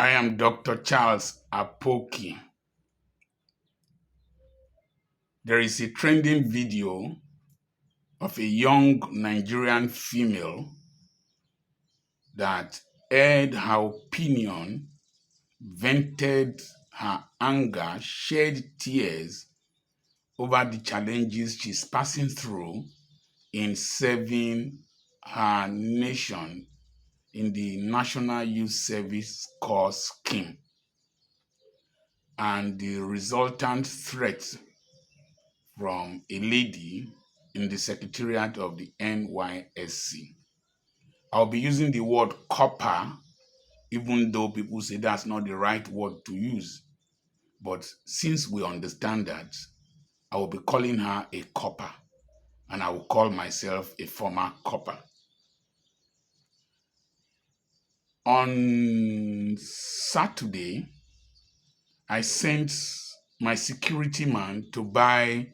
I am Dr. Charles Apoki. There is a trending video of a young Nigerian female that aired her opinion, vented her anger, shed tears over the challenges she's passing through in serving her nation in the National Youth Service Corps scheme and the resultant threat from a lady in the secretariat of the NYSC. I'll be using the word CORPER, even though people say that's not the right word to use. But since we understand that, I will be calling her a CORPER, and I will call myself a former CORPER. On Saturday, I sent my security man to buy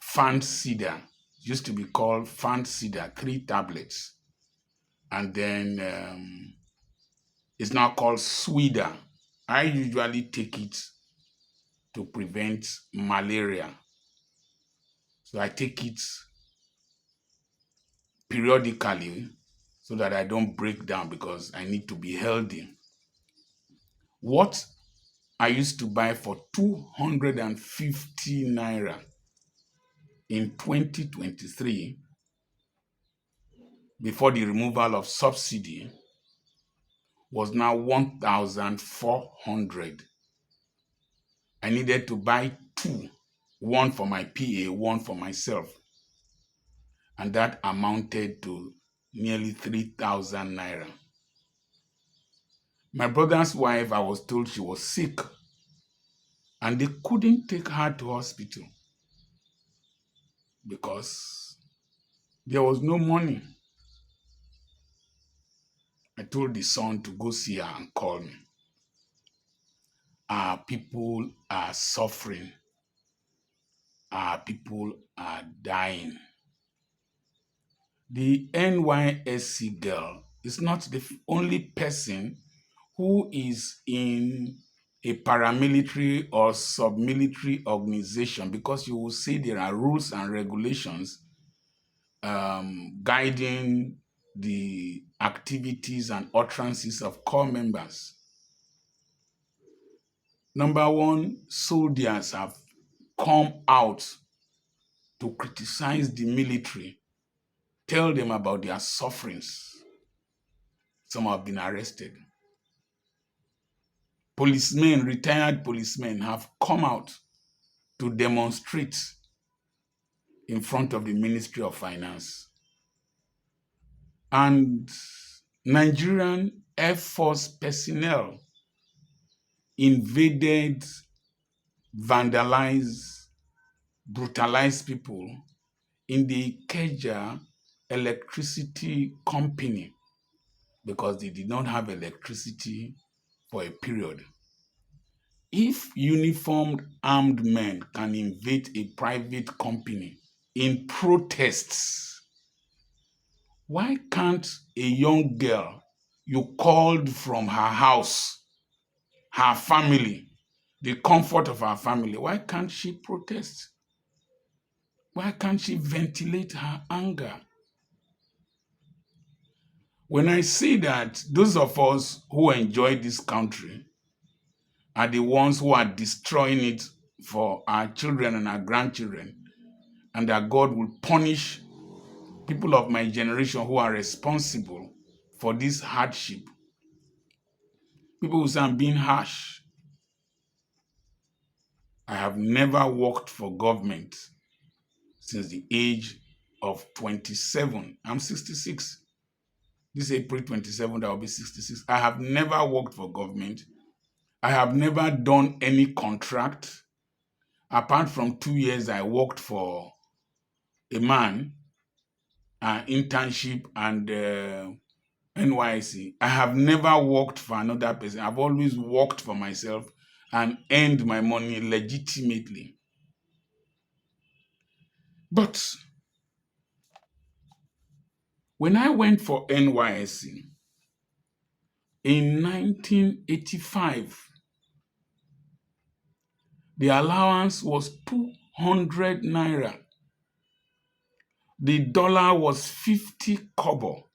Fancida, used to be called Fancida, 3 tablets. And then it's now called Swida. I usually take it to prevent malaria. So I take it periodically so that I don't break down because I need to be healthy. What I used to buy for 250 naira in 2023, before the removal of subsidy, was now 1,400. I needed to buy 2, one for my PA, one for myself. And that amounted to nearly 3,000 naira. My brother's wife, I was told she was sick, and they couldn't take her to hospital because there was no money. I told the son to go see her and call me. Our people are suffering. Our people are dying. The NYSC girl is not the only person who is in a paramilitary or sub-military organization, because you will see there are rules and regulations guiding the activities and utterances of corps members. Number one, soldiers have come out to criticize the military, tell them about their sufferings. Some have been arrested. Policemen, retired policemen, have come out to demonstrate in front of the Ministry of Finance. And Nigerian Air Force personnel invaded, vandalized, brutalized people in the Ikeja electricity company because they did not have electricity for a period. If uniformed armed men can invade a private company in protests, why can't a young girl you called from her house, her family, the comfort of her family, why can't she protest? Why can't she ventilate her anger? When I see that those of us who enjoy this country are the ones who are destroying it for our children and our grandchildren, and that God will punish people of my generation who are responsible for this hardship. People will say I'm being harsh. I have never worked for government since the age of 27. I'm 66. This April 27, I will be 66. I have never worked for government. I have never done any contract. Apart from 2 years, I worked for a man, internship and NYSC. I have never worked for another person. I've always worked for myself and earned my money legitimately. But when I went for NYSC, In 1985, the allowance was 200 naira. The dollar was 50 kobo.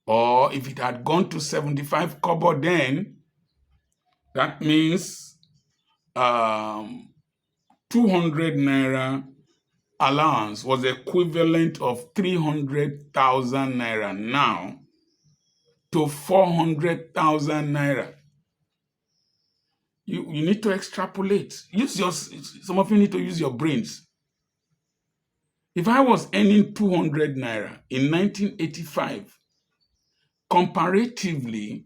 Or if it had gone to 75 kobo then, that means 200 naira allowance was equivalent of 300,000 naira now to 400,000 naira. You need to extrapolate. Some of you need to use your brains. If I was earning 200 naira in 1985, comparatively,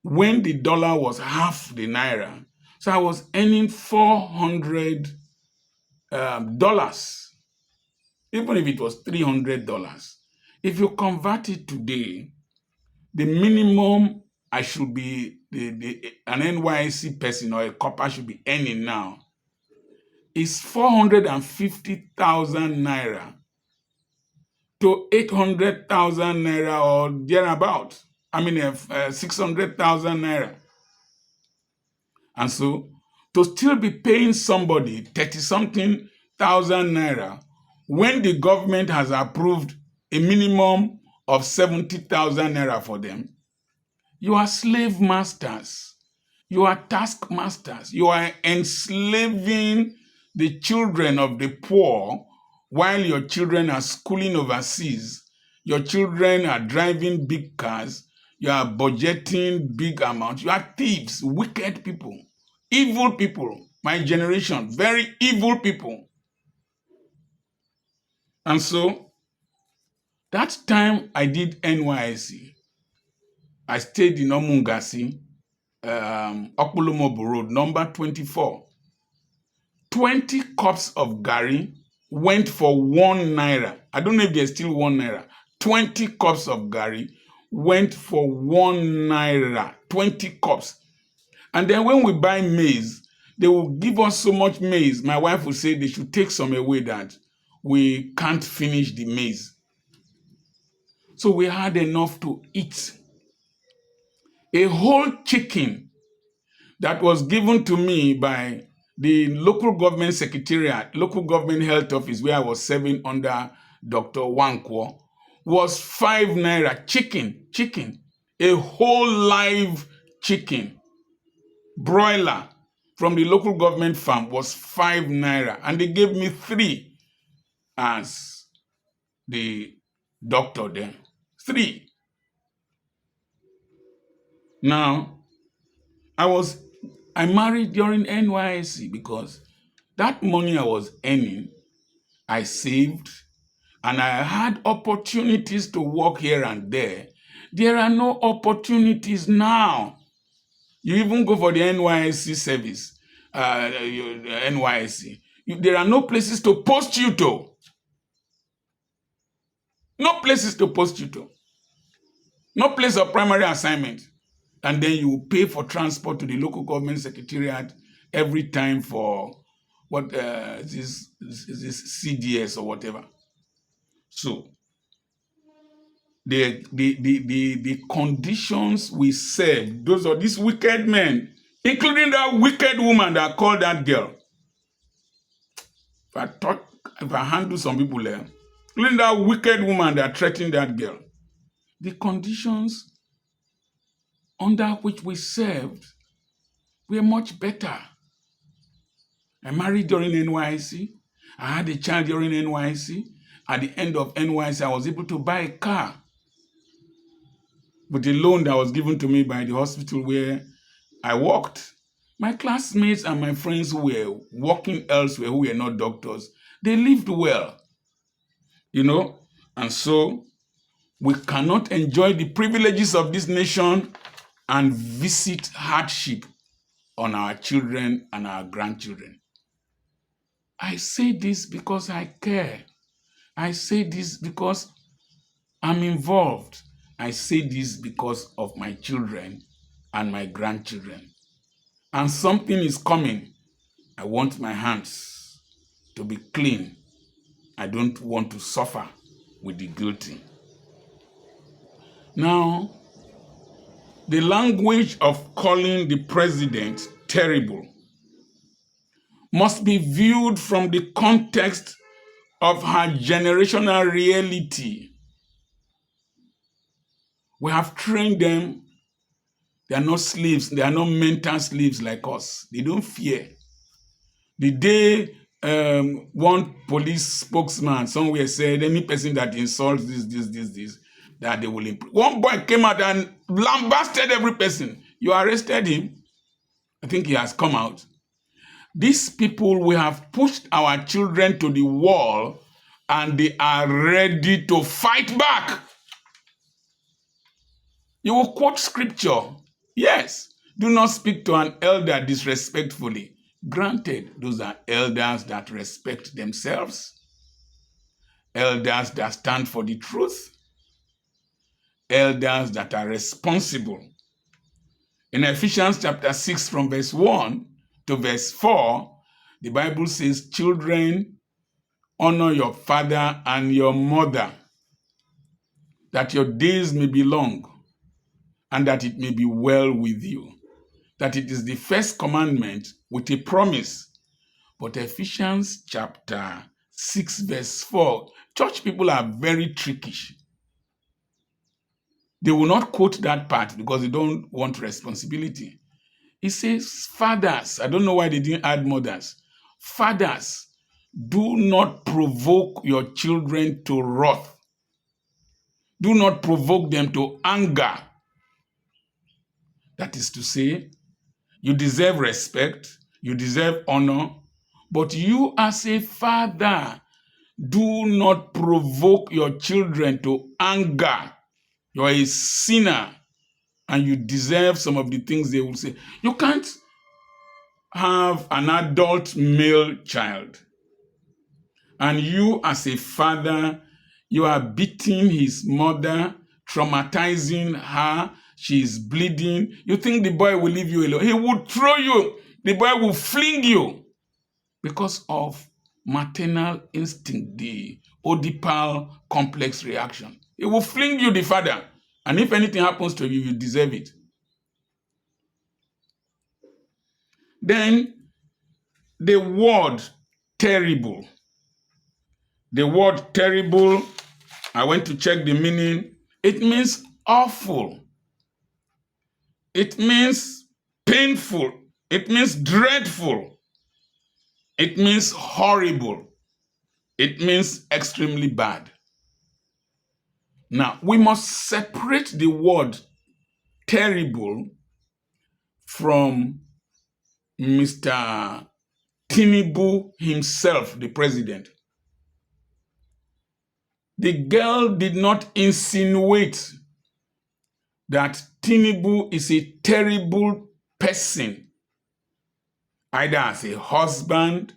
when the dollar was half the naira, so I was earning $400, even if it was $300. If you convert it today, the minimum I should be, an NYSC person or a CORPER should be earning now is 450,000 naira to 800,000 naira or thereabout. 600,000 naira. And so, to still be paying somebody 30-something thousand naira when the government has approved a minimum of 70,000 naira for them, you are slave masters. You are taskmasters. You are enslaving the children of the poor while your children are schooling overseas. Your children are driving big cars. You are budgeting big amounts. You are thieves, wicked people, evil people. My generation, very evil people. And so, that time I did NYSC. I stayed in Omungasi, Okpulumobu Road, number 24. 20 cups of gari went for 1 naira. I don't know if there's still 1 naira. 20 cups of gari went for 1 naira. 20 cups. And then when we buy maize, they will give us so much maize. My wife will say they should take some away that we can't finish the maize. So we had enough to eat. A whole chicken that was given to me by the local government secretariat, local government health office where I was serving under Dr. Wankwo, was 5 naira. Chicken. A whole live chicken, broiler from the local government farm was 5 naira. And they gave me 3 as the doctor then. 3. Now, I married during NYSC because that money I was earning, I saved, and I had opportunities to work here and there. There are no opportunities now. You even go for the NYSC service, NYSC. There are no places to post you to. No places to post you to. No place of primary assignment. And then you pay for transport to the local government secretariat every time for what this CDS or whatever. So the conditions we serve, those are these wicked men, including that wicked woman that called that girl. If I handle some people there, including that wicked woman that threatened that girl, the conditions under which we served were much better. I married during NYSC. I had a child during NYSC. At the end of NYSC, I was able to buy a car with a loan that was given to me by the hospital where I worked. My classmates and my friends who were working elsewhere, who were not doctors, they lived well, And so we cannot enjoy the privileges of this nation and visit hardship on our children and our grandchildren. I say this because I care. I say this because I'm involved. I say this because of my children and my grandchildren. And something is coming. I want my hands to be clean. I don't want to suffer with the guilty. Now, The language of calling the president terrible must be viewed from the context of her generational reality. We have trained them. They are not slaves. They are not mental slaves like us. They don't fear. The day one police spokesman somewhere said, any person that insults this, that they will improve. One boy came out and lambasted every person. You arrested him. I think he has come out. These people, we have pushed our children to the wall and they are ready to fight back. You will quote scripture. Yes. Do not speak to an elder disrespectfully. Granted, those are elders that respect themselves, elders that stand for the truth, elders that are responsible. In Ephesians chapter 6 from verse 1 to verse 4, the Bible says, children, honor your father and your mother, that your days may be long and that it may be well with you. That it is the first commandment with a promise. But Ephesians chapter 6 verse 4, church people are very trickish. They will not quote that part because they don't want responsibility. It says, fathers, I don't know why they didn't add mothers. Fathers, do not provoke your children to wrath. Do not provoke them to anger. That is to say, you deserve respect, you deserve honor, but you as a father, do not provoke your children to anger. You are a sinner and you deserve some of the things they will say. You can't have an adult male child and you as a father, you are beating his mother, traumatizing her, she is bleeding. You think the boy will leave you alone? He will throw you. The boy will fling you because of maternal instinct, the Oedipal complex reaction. He will fling you, the father. And if anything happens to you, you deserve it. Then the word terrible. The word terrible, I went to check the meaning. It means awful. It means painful. It means dreadful. It means horrible. It means extremely bad. Now, we must separate the word terrible from Mr. Tinubu himself, the president. The girl did not insinuate that Tinubu is a terrible person, either as a husband,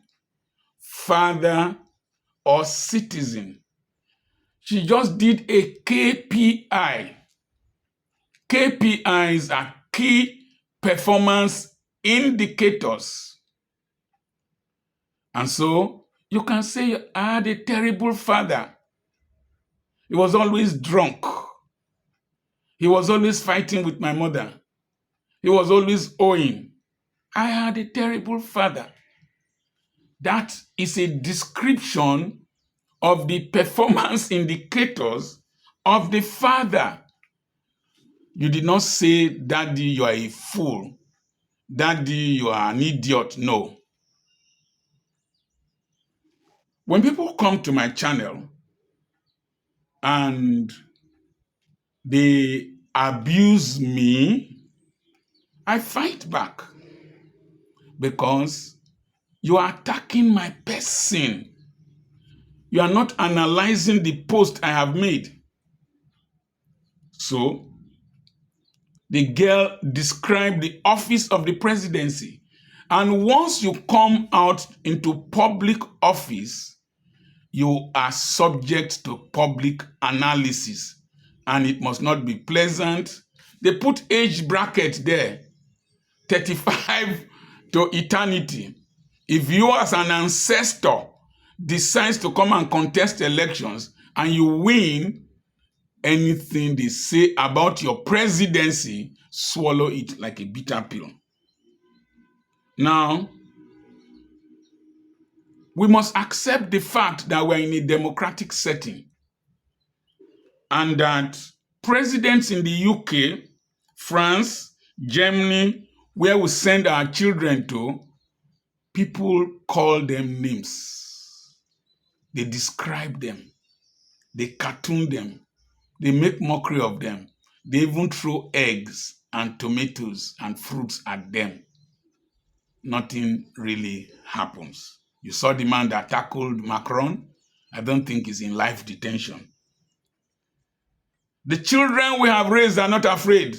father, or citizen. She just did a KPI. KPIs are key performance indicators. And so you can say, I had a terrible father. He was always drunk. He was always fighting with my mother. He was always owing. I had a terrible father. That is a description of the performance indicators of the father. You did not say, Daddy, you are a fool. Daddy, you are an idiot. No. When people come to my channel and they abuse me, I fight back because you are attacking my person. You are not analyzing the post I have made. So, the girl described the office of the presidency. And once you come out into public office, you are subject to public analysis. And it must not be pleasant. They put age bracket there, 35 to eternity. If you as an ancestor decides to come and contest elections and you win, anything they say about your presidency, swallow it like a bitter pill. Now, we must accept the fact that we're in a democratic setting and that presidents in the UK, France, Germany, where we send our children to, people call them names. They describe them. They cartoon them. They make mockery of them. They even throw eggs and tomatoes and fruits at them. Nothing really happens. You saw the man that tackled Macron. I don't think he's in life detention. The children we have raised are not afraid.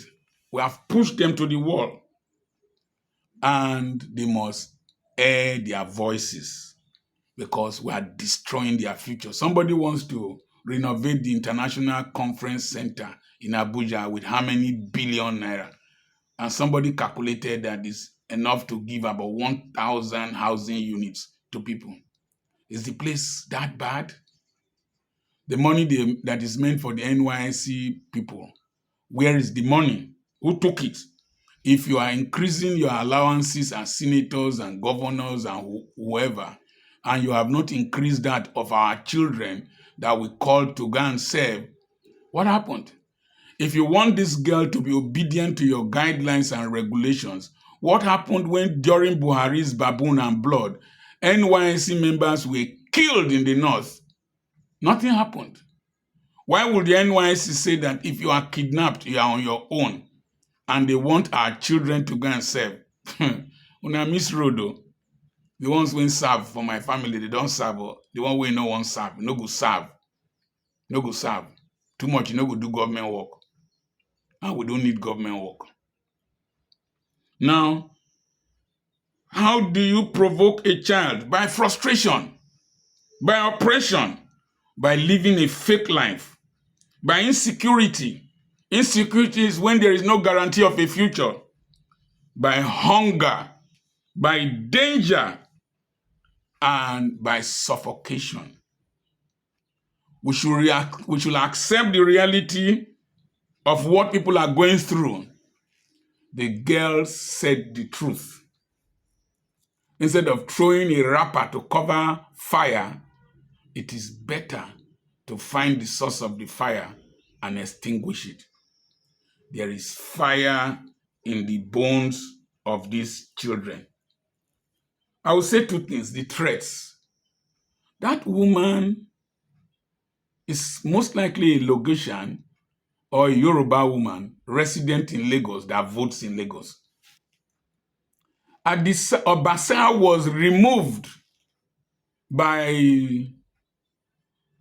We have pushed them to the wall. And they must air their voices because we are destroying their future. Somebody wants to renovate the International Conference Center in Abuja with how many billion naira? And somebody calculated that it's enough to give about 1,000 housing units to people. Is the place that bad? The money that is meant for the NYSC people, where is the money? Who took it? If you are increasing your allowances as senators and governors and whoever, and you have not increased that of our children that we called to go and serve, what happened? If you want this girl to be obedient to your guidelines and regulations, what happened when during Buhari's baboon and blood, NYSC members were killed in the north? Nothing happened. Why would the NYSC say that if you are kidnapped, you are on your own, and they want our children to go and serve? When I miss Rodo, the ones who serve for my family, they don't serve. The one we no one serve, no go serve. No go serve. Too much, you no go do government work. And we don't need government work. Now, how do you provoke a child? By frustration, by oppression, by living a fake life, by insecurity. Insecurity is when there is no guarantee of a future. By hunger, by danger, and by suffocation. We should accept the reality of what people are going through. The girl said the truth. Instead of throwing a wrapper to cover fire, it is better to find the source of the fire and extinguish it. There is fire in the bones of these children. I will say two things, the threats. That woman is most likely a Lagosian or a Yoruba woman resident in Lagos that votes in Lagos. Obasa was removed by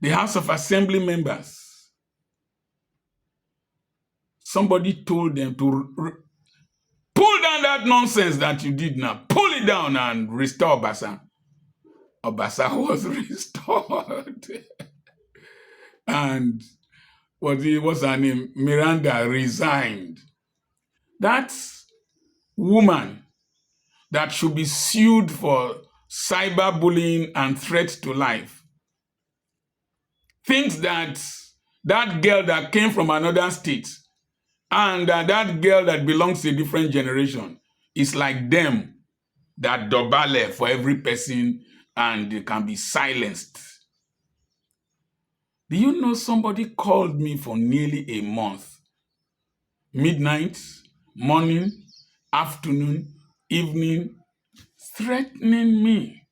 the House of Assembly members. Somebody told them to pull down that nonsense that you did now. Pull it down and restore Obasa. Obasa was restored. And what's her name? Miranda resigned. That woman that should be sued for cyberbullying and threat to life thinks that that girl that came from another state and that girl that belongs to a different generation is like them that dobale for every person and they can be silenced. Do you know somebody called me for nearly a month? Midnight, morning, afternoon, evening, threatening me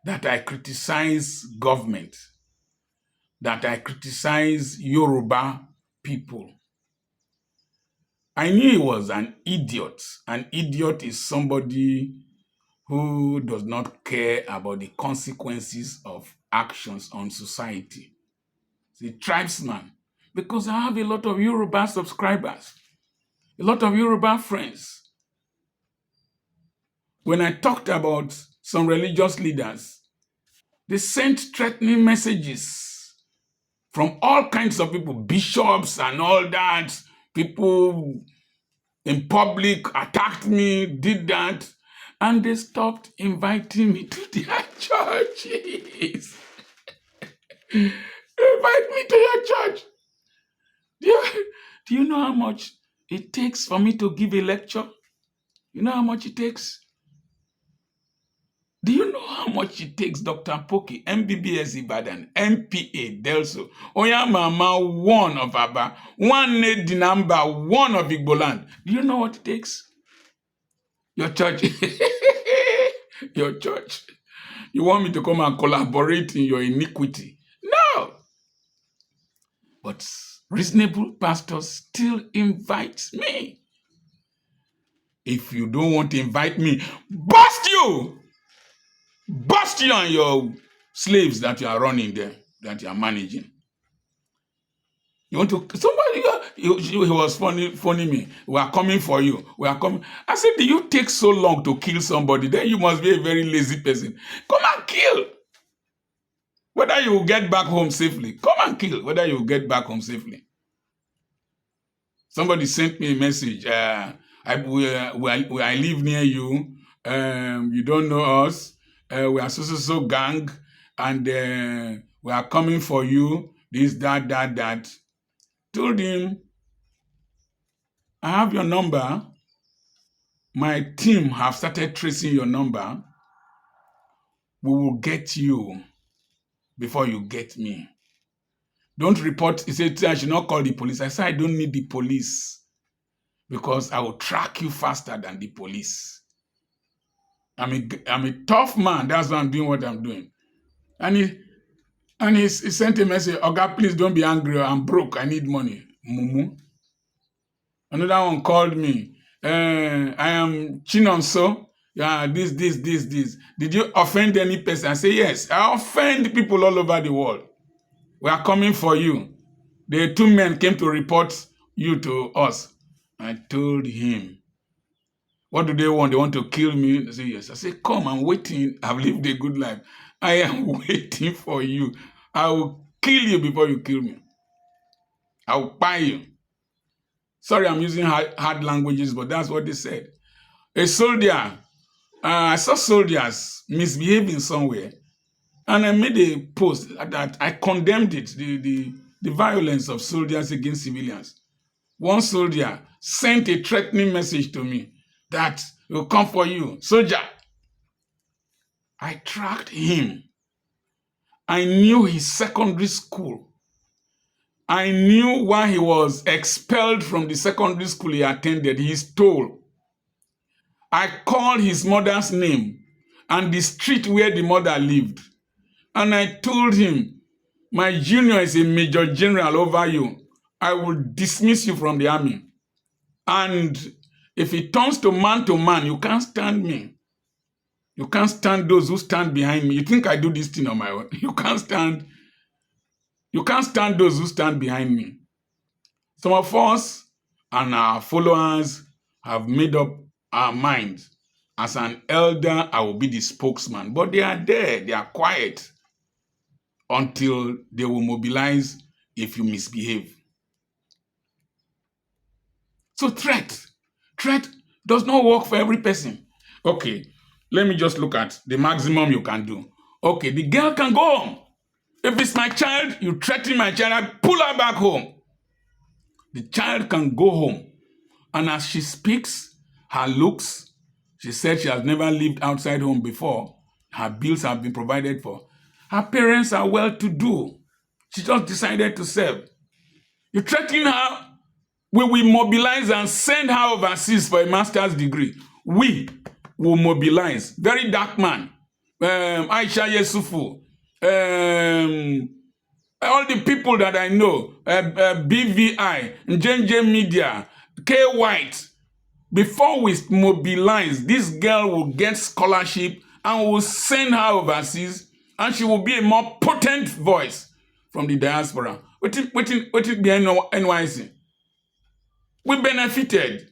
that I criticize government, that I criticize Yoruba people. I knew he was an idiot. An idiot is somebody who does not care about the consequences of actions on society. He's a tribesman. Because I have a lot of Yoruba subscribers, a lot of Yoruba friends. When I talked about some religious leaders, they sent threatening messages from all kinds of people, bishops and all that. People in public attacked me, did that, and they stopped inviting me to their churches. Invite me to your church. Do you know how much it takes for me to give a lecture? You know how much it takes? Do you know how much it takes, Dr. Apoki, MBBS Ibadan, MPA Delso, Oyamama, one of Aba, one Nedi number, one of Igboland? Do you know what it takes? Your church. Your church. You want me to come and collaborate in your iniquity? No. But reasonable pastors still invite me. If you don't want to invite me, bust you! Bust you and your slaves that you are running there, that you are managing. You want to, somebody, he was funny me. We are coming for you. We are coming. I said, do you take so long to kill somebody? Then you must be a very lazy person. Come and kill. Whether you will get back home safely. Come and kill. Whether you will get back home safely. Somebody sent me a message. I live near you. You don't know us. We are so gang. And we are coming for you. This, that. Told him, I have your number. My team have started tracing your number. We will get you before you get me. Don't report. He said, I should not call the police. I said, I don't need the police because I will track you faster than the police. I'm a tough man. That's why I'm doing what I'm doing. And he sent a message, Oga, please don't be angry. I'm broke. I need money. Mumu. Another one called me. I am Chinonso. Yeah, this. Did you offend any person? I say, yes. I offend people all over the world. We are coming for you. The two men came to report you to us. I told him, what do they want? They want to kill me? They say, yes. I say, come, I'm waiting. I've lived a good life. I am waiting for you. I will kill you before you kill me. I will buy you. Sorry, I'm using hard languages, but that's what they said. A soldier, I saw soldiers misbehaving somewhere, and I made a post that I condemned it, the violence of soldiers against civilians. One soldier sent a threatening message to me that will come for you. Soldier, I tracked him. I knew his secondary school. I knew why he was expelled from the secondary school he attended. He stole. I called his mother's name and the street where the mother lived. And I told him, my junior is a major general over you. I will dismiss you from the army. And if it turns to man, you can't stand me. You can't stand those who stand behind me. You think I do this thing on my own? You can't stand those who stand behind me. Some of us and our followers have made up our minds. As an elder, I will be the spokesman. But they are there. They are quiet until they will mobilize if you misbehave. So threat does not work for every person. Okay, let me just look at the maximum you can do. Okay, the girl can go home. If it's my child, you threaten my child, I pull her back home. The child can go home. And as she speaks, her looks, she said she has never lived outside home before. Her bills have been provided for. Her parents are well-to-do. She just decided to serve. You threaten her, we will mobilize and send her overseas for a master's degree. We will mobilize. Very dark man. Aisha Yesufu. All the people that I know. BVI, JJ Media, K White. Before we mobilize, this girl will get scholarship and will send her overseas, and she will be a more potent voice from the diaspora. What it be NYSC? We benefited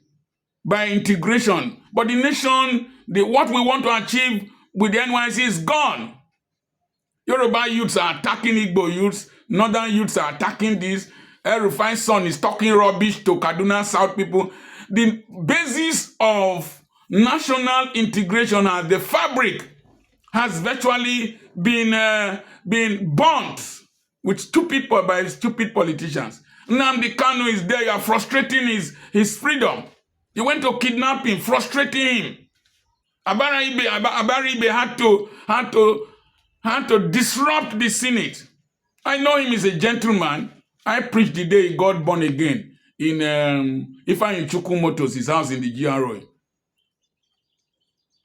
by integration, but the nation, what we want to achieve with the NYSC is gone. Yoruba youths are attacking Igbo youths, Northern youths are attacking this. El-Rufai's son is talking rubbish to Kaduna South people. The basis of national integration as the fabric has virtually been burnt. with by stupid politicians. Nnamdi Kanu is there. You are frustrating his freedom. You went to kidnap him, frustrating him. Abari Ibe had to disrupt the Senate. I know him as a gentleman. I preached the day he got born again in Ifeanyi Chukwumoto's his house in the GRA.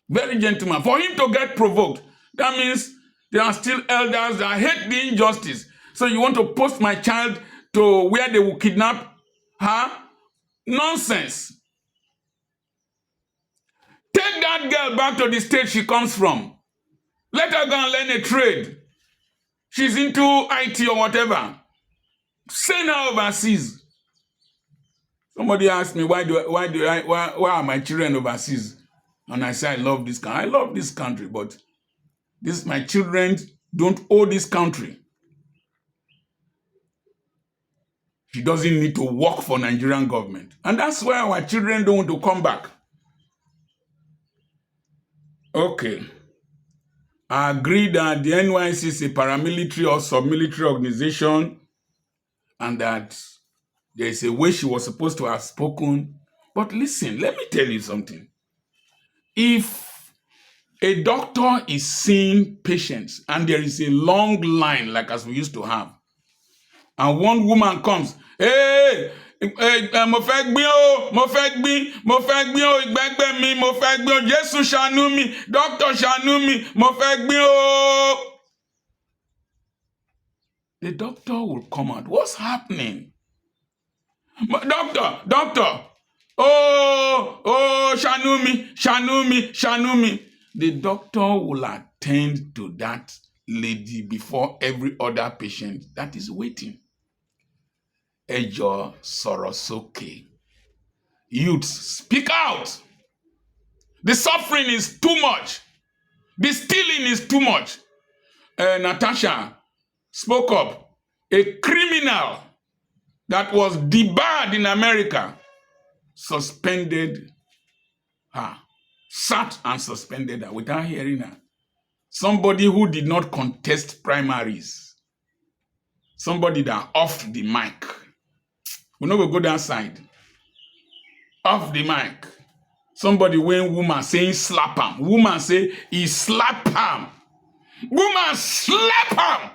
Very gentleman. For him to get provoked, that means there are still elders that hate the injustice. So you want to post my child to where they will kidnap her? Nonsense. Take that girl back to the state she comes from. Let her go and learn a trade. She's into IT or whatever. Send her overseas. Somebody asked me, why are my children overseas? And I say, I love this country. I love this country, but my children don't owe this country. She doesn't need to work for Nigerian government. And that's why our children don't want to come back. Okay. I agree that the NYSC is a paramilitary or sub-military organization and that there is a way she was supposed to have spoken. But listen, let me tell you something. If a doctor is seeing patients and there is a long line like as we used to have, and one woman comes, hey, mo fẹ́ gbin o, mo fẹ́ gbin o, ìgbẹ́gbẹ́ mi, mo fẹ́ gbin o, Jésù ṣàánú mi, doctor ṣàánú mi, mo fẹ́ gbin o. The doctor will come out. What's happening? Doctor. Oh, ṣàánú mi. The doctor will attend to that lady before every other patient that is waiting. Ẹ jọ̀ọ́ sọ̀rọ̀ sókè. Youths, speak out. The suffering is too much. The stealing is too much. Natasha spoke up. A criminal that was debarred in America suspended her, sat and suspended her without hearing her. Somebody who did not contest primaries. Somebody that off the mic. We no go that side. Off the mic. Somebody when woman saying slap him. Woman say he slap him. Woman slap him.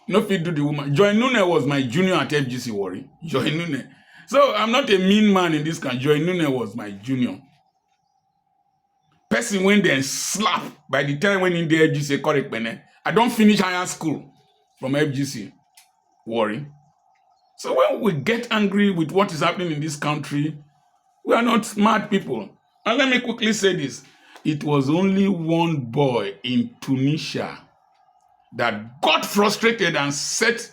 No fit do the woman. Joy Nune was my junior at FGC Warri. Joy Nune. So I'm not a mean man in this country. Joy Nune was my junior. Person when they slap by the time when in the FGC correct me. I don't finish higher school from FGC Warri. So when we get angry with what is happening in this country, we are not smart people. And let me quickly say this. It was only one boy in Tunisia that got frustrated and set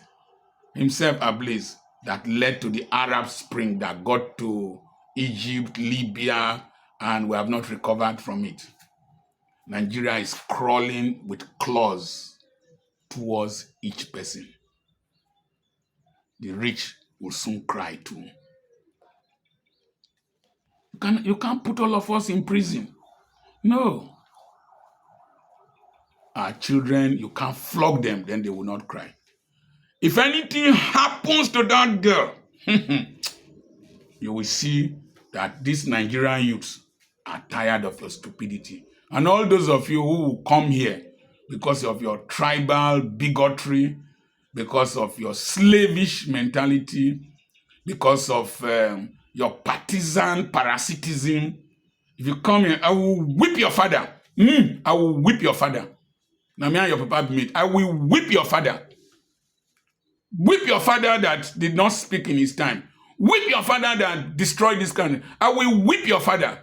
himself ablaze that led to the Arab Spring that got to Egypt, Libya, and we have not recovered from it. Nigeria is crawling with claws towards each person. The rich will soon cry too. You can't put all of us in prison. No. Our children, you can't flog them, then they will not cry. If anything happens to that girl, you will see that these Nigerian youths are tired of your stupidity. And all those of you who will come here because of your tribal bigotry, because of your slavish mentality, because of your partisan parasitism, if you come here, I will whip your father. I will whip your father. Now, me and your papa meet. I will whip your father. Whip your father that did not speak in his time. Whip your father that destroyed this country. I will whip your father.